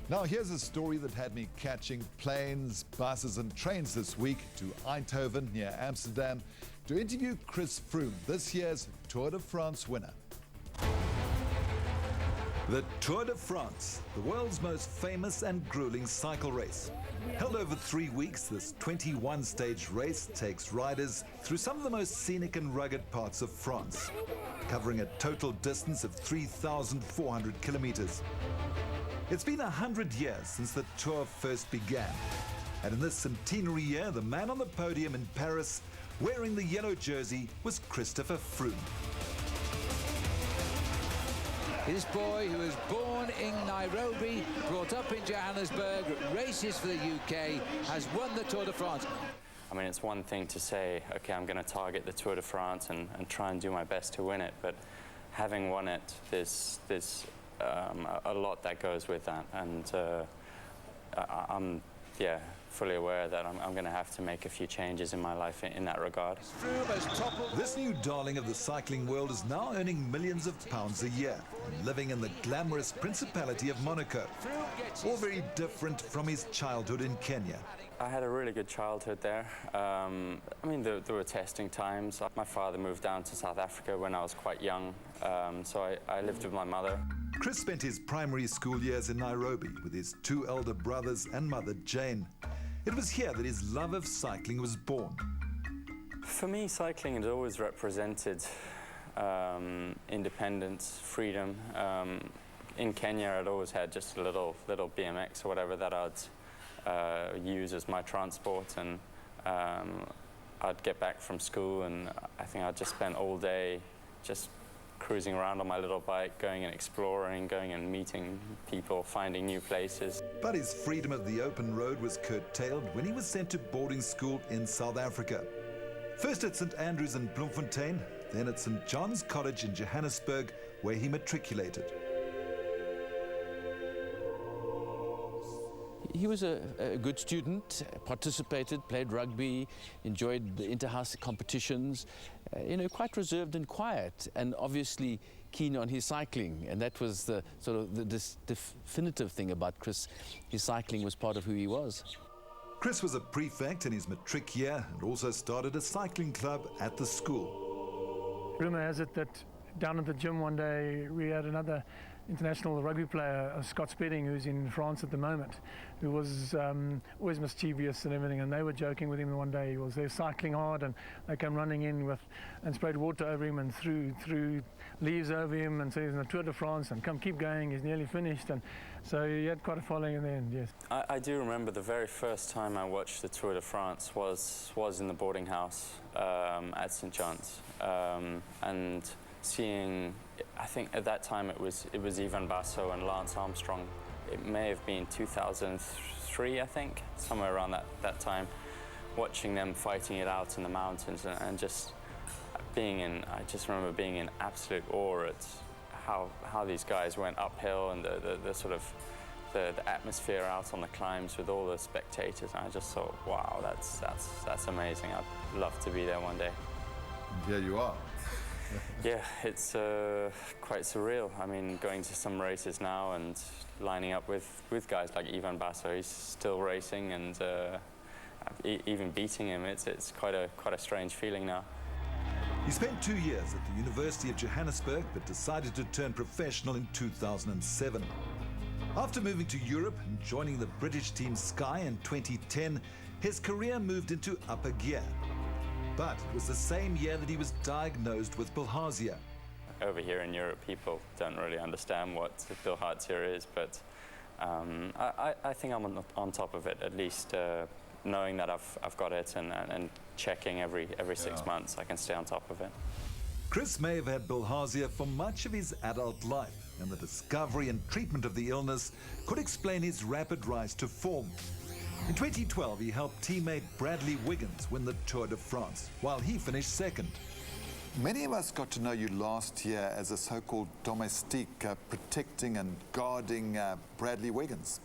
Now here's a story that had me catching planes, buses and trains this week to Eindhoven near Amsterdam to interview Chris Froome, this year's Tour de France winner. The Tour de France, the world's most famous and grueling cycle race. Held over 3 weeks, this 21-stage race takes riders through some of the most scenic and rugged parts of France, covering a total distance of 3,400 kilometers. It's been 100 years since the Tour first began. And in this centenary year, the man on the podium in Paris, wearing the yellow jersey, was Christopher Froome. This boy, who was born in Nairobi, brought up in Johannesburg, races for the UK, has won the Tour de France. I mean, it's one thing to say, okay, I'm going to target the Tour de France and try and do my best to win it, but having won it, there's a lot that goes with that, and I'm fully aware that I'm going to have to make a few changes in my life in that regard. This new darling of the cycling world is now earning millions of pounds a year, living in the glamorous Principality of Monaco, all very different from his childhood in Kenya. I had a really good childhood there. I mean, there were testing times. My father moved down to South Africa when I was quite young, so I lived with my mother. Chris spent his primary school years in Nairobi with his 2 elder brothers and mother Jane. It was here that his love of cycling was born. For me, cycling had always represented independence, freedom. In Kenya, I'd always had just a little BMX or whatever that I'd use as my transport, and I'd get back from school and I think I'd just spend all day just cruising around on my little bike, going and exploring, going and meeting people, finding new places. But his freedom of the open road was curtailed when he was sent to boarding school in South Africa. First at St Andrews in Bloemfontein, then at St John's College in Johannesburg, where he matriculated. He was a good student, participated, played rugby, enjoyed the inter-house competitions, quite reserved and quiet, and obviously keen on his cycling. And that was the sort of the definitive thing about Chris. His cycling was part of who he was. Chris was a prefect in his matric year and also started a cycling club at the school. Rumour has it that down at the gym one day we had another international rugby player, Scott Spedding, who's in France at the moment, who was always mischievous and everything, and they were joking with him one day. He was there cycling hard and they came running in and sprayed water over him and threw leaves over him and said he's in the Tour de France and keep going, he's nearly finished. And so he had quite a following in the end, yes. I do remember the very first time I watched the Tour de France was in the boarding house at St John's, and seeing, I think at that time it was Ivan Basso and Lance Armstrong. It may have been 2003, I think, somewhere around that time, watching them fighting it out in the mountains and just I just remember being in absolute awe at how these guys went uphill and the sort of the atmosphere out on the climbs with all the spectators. And I just thought, wow, that's amazing. I'd love to be there one day. And here you are. Yeah, it's quite surreal. I mean, going to some races now and lining up with guys like Ivan Basso. He's still racing, and even beating him, it's quite a strange feeling now. He spent 2 years at the University of Johannesburg, but decided to turn professional in 2007. After moving to Europe and joining the British team Sky in 2010, his career moved into upper gear. But it was the same year that he was diagnosed with bilharzia. Over here in Europe, people don't really understand what bilharzia is, but I think I'm on top of it, at least knowing that I've got it and checking every 6 months. I can stay on top of it. Chris may have had bilharzia for much of his adult life, and the discovery and treatment of the illness could explain his rapid rise to form. In 2012, he helped teammate Bradley Wiggins win the Tour de France, while he finished second. Many of us got to know you last year as a so-called domestique, protecting and guarding Bradley Wiggins.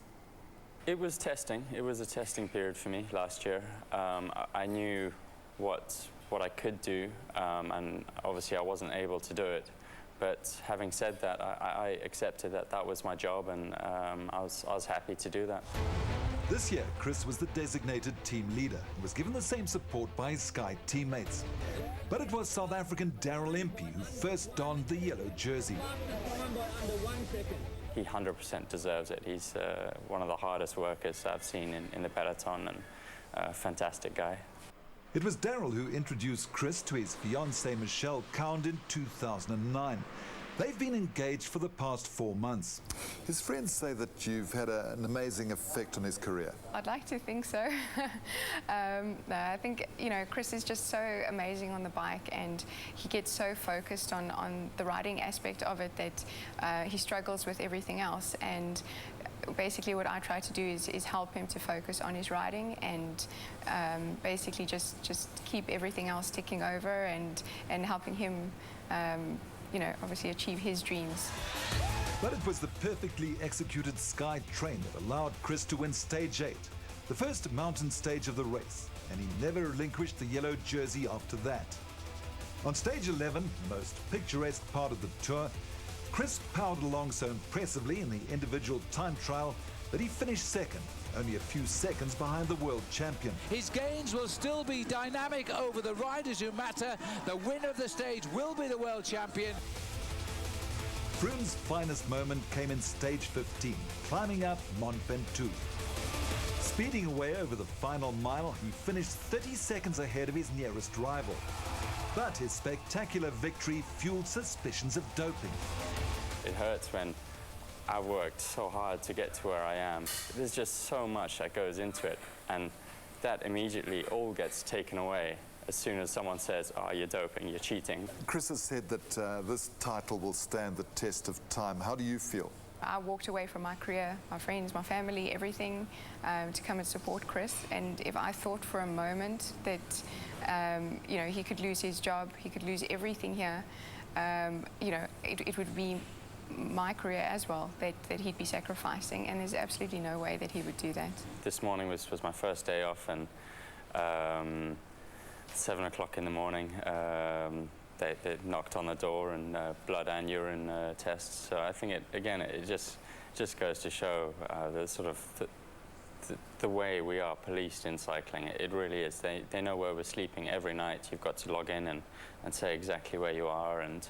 It was testing. It was a testing period for me last year. I knew what I could do, and obviously I wasn't able to do it. But having said that, I accepted that that was my job, and I was happy to do that. This year, Chris was the designated team leader and was given the same support by his Sky teammates. But it was South African Daryl Impey who first donned the yellow jersey. He 100% deserves it. He's one of the hardest workers I've seen in the peloton, and a fantastic guy. It was Daryl who introduced Chris to his fiancée Michelle Count in 2009. They've been engaged for the past 4 months. His friends say that you've had an amazing effect on his career. I'd like to think so. No, I think, Chris is just so amazing on the bike, and he gets so focused on the riding aspect of it that he struggles with everything else. And basically what I try to do is help him to focus on his riding, and basically just keep everything else ticking over and helping him obviously achieve his dreams. But it was the perfectly executed Sky train that allowed Chris to win Stage 8, the first mountain stage of the race, and he never relinquished the yellow jersey after that. On Stage 11, the most picturesque part of the tour, Chris powered along so impressively in the individual time trial that he finished second, only a few seconds behind the world champion. His gains will still be dynamic over the riders who matter. The winner of the stage will be the world champion. Froome's finest moment came in Stage 15, climbing up Mont Ventoux. Speeding away over the final mile, he finished 30 seconds ahead of his nearest rival. But his spectacular victory fueled suspicions of doping. It hurts when I've worked so hard to get to where I am. There's just so much that goes into it, and that immediately all gets taken away as soon as someone says, "Oh, you're doping, you're cheating." Chris has said that this title will stand the test of time. How do you feel? I walked away from my career, my friends, my family, everything, to come and support Chris. And if I thought for a moment that he could lose his job, he could lose everything here, it would be my career as well that he'd be sacrificing, and there's absolutely no way that he would do that. This morning was my first day off, and 7 o'clock in the morning they knocked on the door, and blood and urine tests. So I think it just goes to show the sort of the way we are policed in cycling. It really is. They know where we're sleeping every night. You've got to log in and say exactly where you are, and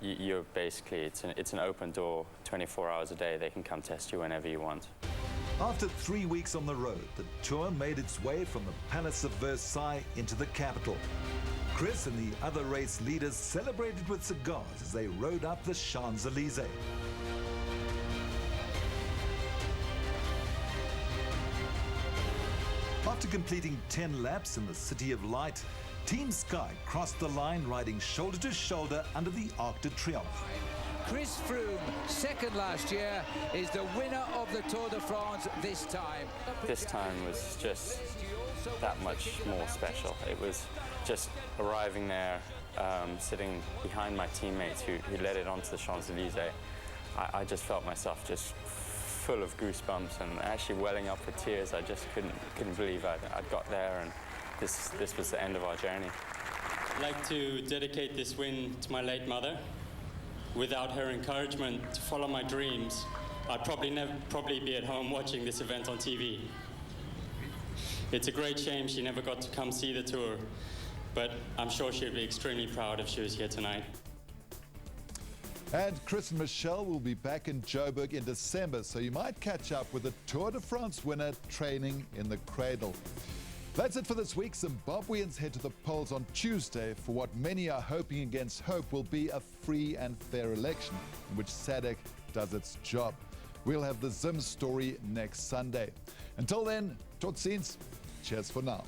you're basically, it's an open door 24 hours a day. They can come test you whenever you want. After 3 weeks on the road, the tour made its way from the Palace of Versailles into the capital. Chris and the other race leaders celebrated with cigars as they rode up the Champs-Élysées. After completing 10 laps in the City of Light, Team Sky crossed the line riding shoulder to shoulder under the Arc de Triomphe. Chris Froome, second last year, is the winner of the Tour de France this time. This time was just that much more special. It was just arriving there, sitting behind my teammates who led it onto the Champs-Élysées. I just felt myself just full of goosebumps and actually welling up with tears. I just couldn't believe I'd got there, and this was the end of our journey. I'd like to dedicate this win to my late mother. Without her encouragement to follow my dreams, I'd probably be at home watching this event on TV. It's a great shame she never got to come see the tour, but I'm sure she'd be extremely proud if she was here tonight. And Chris and Michelle will be back in Joburg in December, so you might catch up with the Tour de France winner training in the cradle. That's it for this week. Zimbabweans head to the polls on Tuesday for what many are hoping against hope will be a free and fair election in which SADC does its job. We'll have the Zim story next Sunday. Until then, tot ziens. Cheers for now.